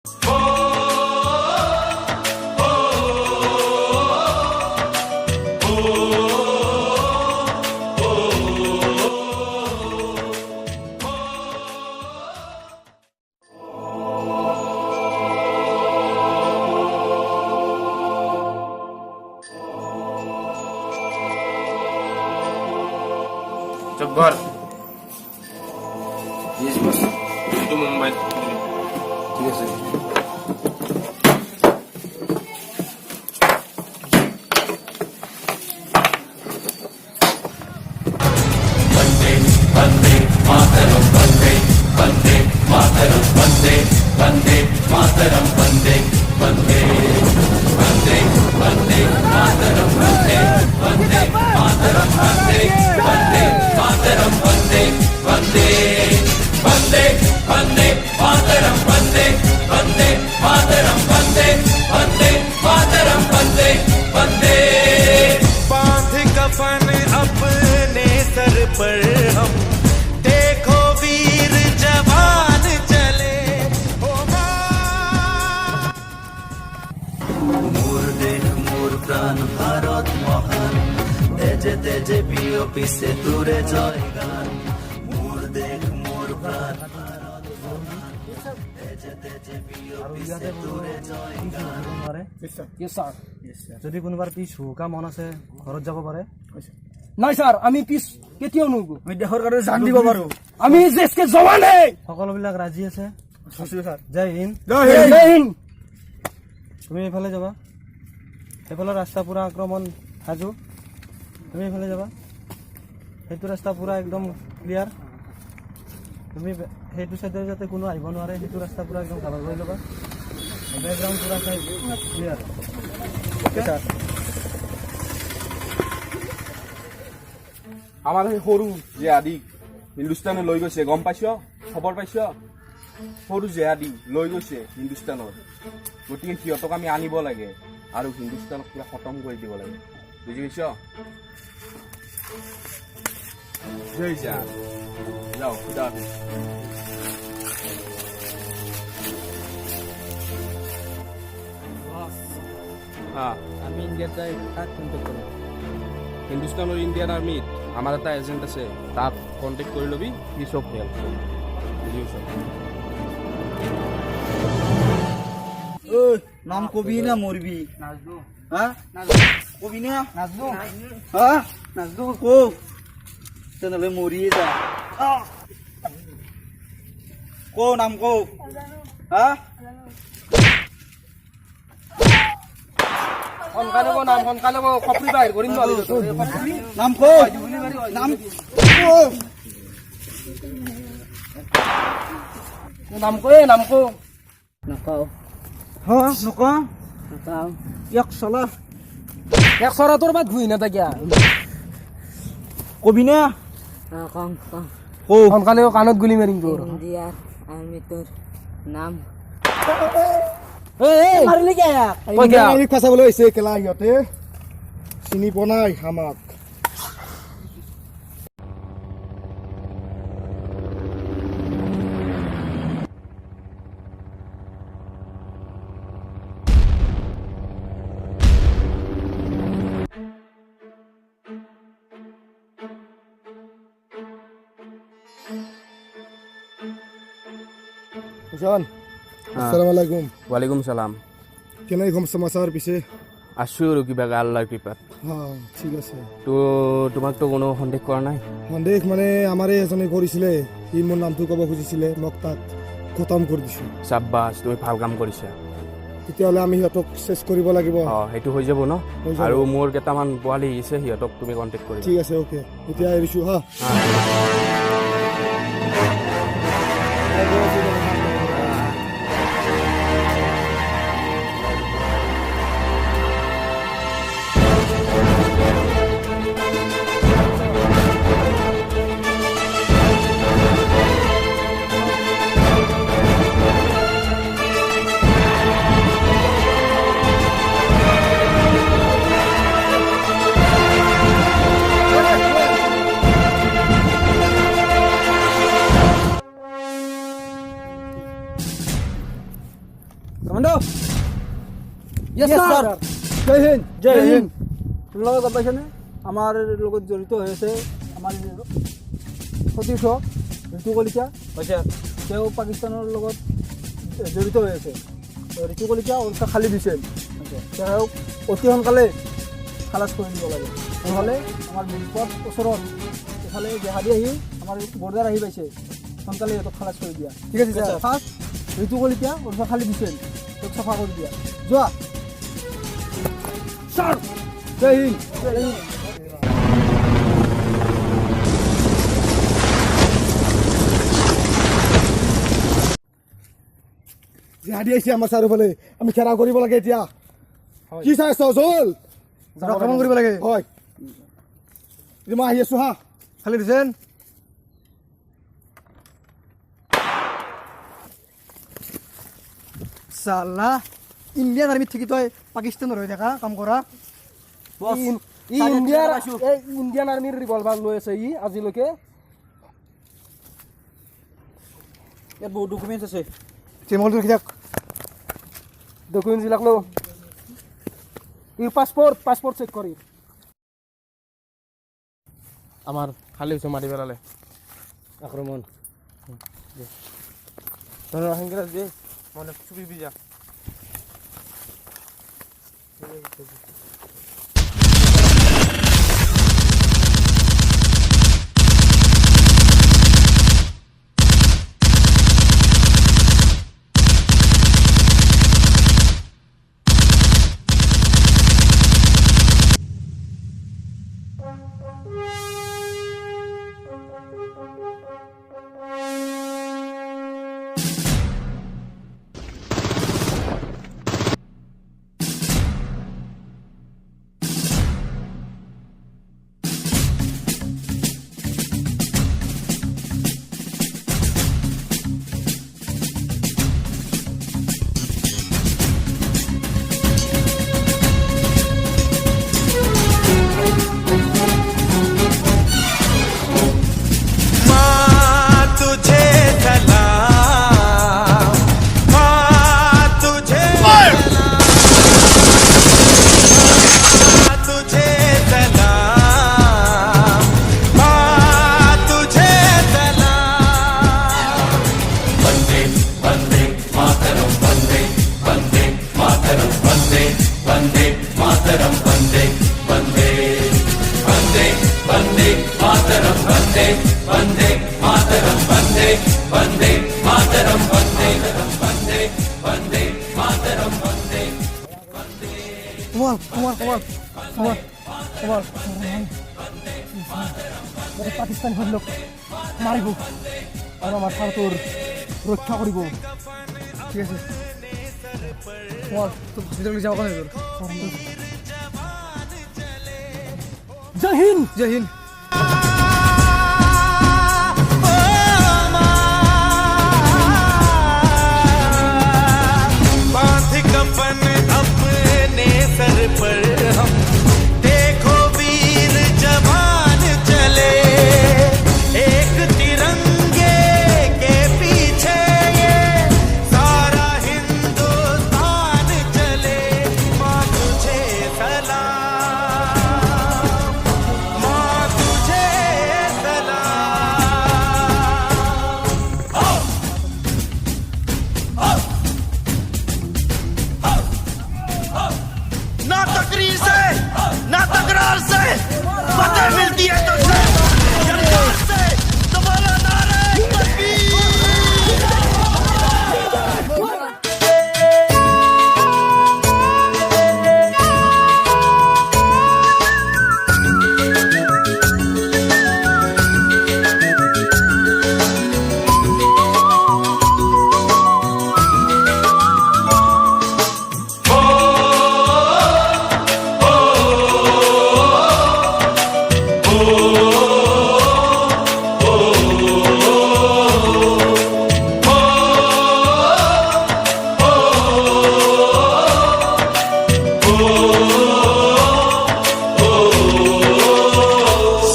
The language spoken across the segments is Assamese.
Coba. Yes, bos. Itu Mumbai. Yes, sir. बांध कफन अपने सर पर हम देखो वीर जवान चले हो মোর দেশ মোর প্রাণ ভারত মহান তেজে তেজে প্রিয় পিছে তোরে জয় গান মোর দেশ মোর প্রাণ ভারত মহান তেজে তেজে প্রিয় পিছে তোরে জয় গান যদি কোনোবাৰ পিছ হুকা মন আছে ঘৰত যাব পাৰে নাই স্যাৰ আমি পিছ কেতিয়াও নুগো আমি দেশৰ কাৰণে জান দিব পাৰো আমি দেশকে জৱান হে সকলোবিলাক ৰাজি আছে জয় হিন্দ জয় হিন্দ তুমি এইফালে যাবা সেইফালে ৰাস্তা পুৰা আক্ৰমণ সাজু তুমি এইফালে যাবা সেইটো ৰাস্তা পুৰা একদম ক্লিয়াৰ তুমি সেইটো চাইডে যাতে কোনো আহিব নোৱাৰে সেইটো ৰাস্তা পুৰা একদম কাভাৰ কৰি ল'বা বেকগ্ৰাউণ্ড পুৰা চাই ক্লিয়াৰ আমাৰ সেই সৰু জেহাদী হিন্দুস্তানে লৈ গৈছে গম পাইছ খবৰ পাইছ সৰু জেহাদী লৈ গৈছে হিন্দুস্তানত গতিকে সিহঁতক আমি আনিব লাগে আৰু হিন্দুস্তানক পুৰা খতম কৰি দিব লাগে বুজি পাইছ জয় জৱান যাও খুদা হাফিজ আমি ইন্ডিয়াত যাই কাক কন্টেক্ট কৰিম হিন্দুস্তানৰ ইণ্ডিয়ান আৰ্মিত আমাৰ এটা এজেণ্ট আছে তাক কণ্টেক্ট কৰি ল'বি সি চব হেল্প কৰিব বুজি পাইছ নাম কবি না মরবি নাজদু হ্যাঁ কবি না নাজদু হ্যাঁ নাজদু কো তেনেহলে মরিয়ে যা কো নাম কো হ্যাঁ সোনকালে কো নাম সোনকালে কো খপৰি বাহিৰ কৰিম নহ'লে খপৰি নাম কো নাম কো নাম কো নকাও হ্যাঁ নকা নাপাও এক চলা এক চৰা তোৰ বাদ ঘুই নাথাকিয়া কবি না কম কম কো সোনকালে কাণত গুলি মাৰিম তোৰ ইণ্ডিয়াৰ আৰ্মিটোৰ নাম এই মাৰিলি কে কৈ দিয়া ফাচাবলৈ আহিছে কেলা সিহঁতে চিনি পোৱা নাই আমাক জন আসসালামু আলাইকুম ৱালেকুম চালাম কেনেকৈ সমাচাৰ পিছে আছোঁ আৰু কিবা আল্লাৰ কৃপাত হ্যাঁ ঠিক আছে তো তোমাকতো কোনো সন্দেহ কৰা নাই সন্দেহ মানে আমাৰে এজনে কৰিছিলে সি মোৰ নামটো ক'ব খুজিছিলে মোক তাক খতম কৰি দিছোঁ চাব্বাছ তুমি ভাল কাম কৰিছা তেতিয়াহ'লে আমি সিহঁতক চেছ কৰিব লাগিব সেইটো হৈ যাব ন হৈ যাব। আৰু মোৰ কেইটামান পোৱালি আহিছে সিহঁতক তুমি কণ্টেক্ট কৰিবা ঠিক আছে অ'কে এতিয়া এৰিছোঁ হা কমান্ডো ইয়েস স্যাৰ জয় হিন্দ জয় হিন্দ তোমালোকে গম পাইছানে আমাৰ লগত জড়িত হৈ আছে আমাৰ সতীৰ্থ ঋতু কলিতা হৈছে তেওঁ পাকিস্তানৰ লগত জড়িত হৈ আছে ঋতু কলিতা ওলকা খালি দিছে তেওঁক অতি সোনকালে খালাচ কৰি দিব লাগে নহ'লে আমাৰ বিপদ ওচৰত এইফালে জেহাদী আহি আমাৰ বৰ্ডাৰ আহি পাইছে সোনকালে সিহঁতক খালাচ কৰি দিয়া ঠিক আছে ছাৰ ফাৰ্ষ্ট ঋতু কলিতা ওলকা খালি দিছে তেওঁক চাফা কৰি দিয়া যোৱা ছাৰ জয় হিন্দ জয় হিন্দ জিহাদি আহিছে আমাৰ চাৰিওফালে আমি খেৰা কৰিব লাগে এতিয়া কি চাই আছ জল আক্ৰমণ কৰিব লাগে হয় মই আহি আছো হা খালি দিছেন চালা ইণ্ডিয়ান আৰ্মিত থাকি তই পাকিস্তানৰ হৈ থকা কাম কৰা ইণ্ডিয়ান আৰ্মিৰ ৰিভলভাৰ লৈ আছে ই আজিলৈকে ইয়াত বহুত ডকুমেণ্টছ আছে চিমলটো ৰাখি থাক ডকুমেণ্টছবিলাক ল ই পাছপৰ্ট চেক কৰি আমাৰ খালি হৈছে মাৰি পেলালে আক্ৰমণ সংগীত দিয়ে মনে চুপি যা পাকিস্তান লোক মাৰিব আৰু আমাৰ ভাৰতৰ ৰক্ষা কৰিব ঠিক আছে জয় হিন্দ জয় হিন্দ बांध कफन अपने सर पर हम देखो वीर जवान चले एक तिरंगे के पीछे ये सारा हिंदुस्तान चले माँ तुझे सलाम माँ तुझे सलाम ना तकरीर से ना तकरार से फतेह मिलती है तुझे जलकार से तुम्हारा नारे तकबीर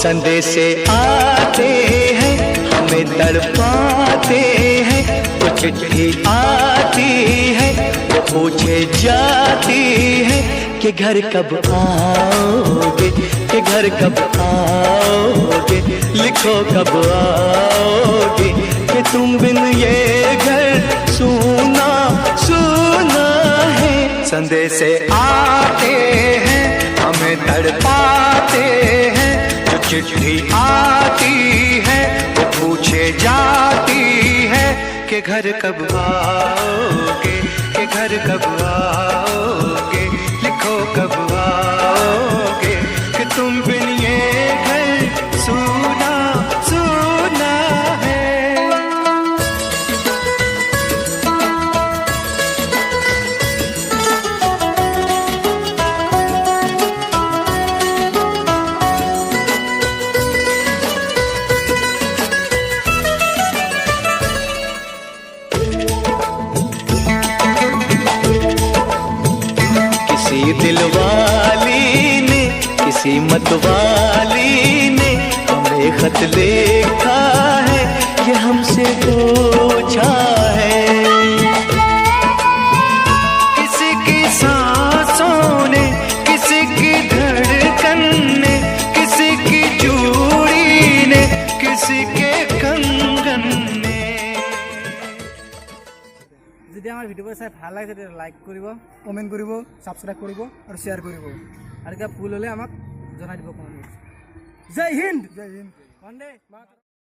संदेशे आते हैं हमें तड़पाते हैं कुछ भी आती है पूछे जाती है कि घर कब आओगे, कि घर कब आओगे, लिखो कब आओगे, कि तुम बिन ये घर सूना सूना है। संदेश आते हैं हमें तड़पाते हैं, जो चिट्ठी आती है वो पूछे जाती है कि घर कब आओगे, कि घर कब आओगे, लिखो कब आओगे, कि तुम बिन ये घर सूना सूना है। किसी दिलवाली ने, किसी मतवाली ने हमें खत लिखा है, ये हमसे पूछा है। किसी की सांसों ने, किसी की धड़कन ने, किसी की चूड़ी ने, किसी के कंगन ने। যদি আমার ভিডিওবোৰ চাই ভাল লাগে তেতিয়া লাইক কৰিব, কমেণ্ট কৰিব, ছাবস্ক্ৰাইব কৰিব আৰু শ্বেয়াৰ কৰিব। আৰু কিবা ভুল হ'লে আমাক জনাই দিব কমেণ্ট। জয় হিন্দ, জয় হিন্দ, বন্দে মাতৰম।